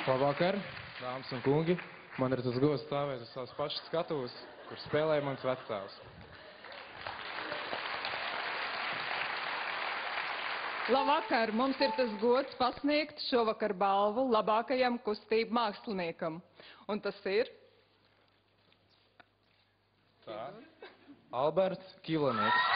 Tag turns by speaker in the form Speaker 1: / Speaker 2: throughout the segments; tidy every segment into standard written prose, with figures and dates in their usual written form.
Speaker 1: Labvakar, dāmas un kungi. Man ir tas gods stāvēt uz savas pašas skatuves, kur spēlēja mans vectēvs.
Speaker 2: Labvakar! Mums ir tas gods pasniegt šovakar balvu labākajam kustību māksliniekam. Un tas ir?
Speaker 1: Tā. Alberts Kilonieks.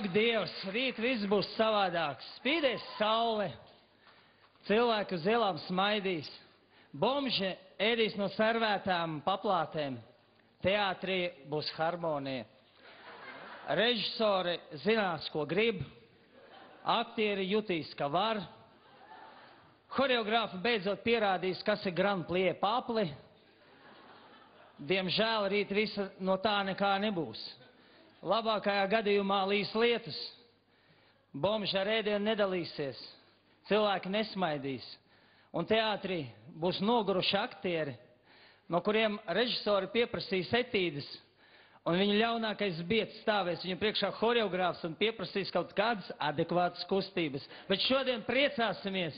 Speaker 3: Ak, Dievs, rīt viss būs savādāks. Spīdēs saule, cilvēki uz ielām smaidīs, bomži ēdīs no servētām paplātēm, teātrī būs harmonija. Režisori zinās, ko grib, aktieri jutīs, ka var, horeogrāfi beidzot pierādīs, kas ir Grand Plie papli. Diemžēl rīt visa no tā nekā nebūs. Labākajā gadījumā līs lietus, bomži ar ēdienu nedalīsies, cilvēki nesmaidīs, un teātrī būs noguruši aktieri, no kuriem režisori pieprasīs etīdes, un viņu ļaunākais biedrs stāvēs viņu priekšā horeogrāfs un pieprasīs kaut kādas adekvātas kustības. Bet šodien priecāsimies!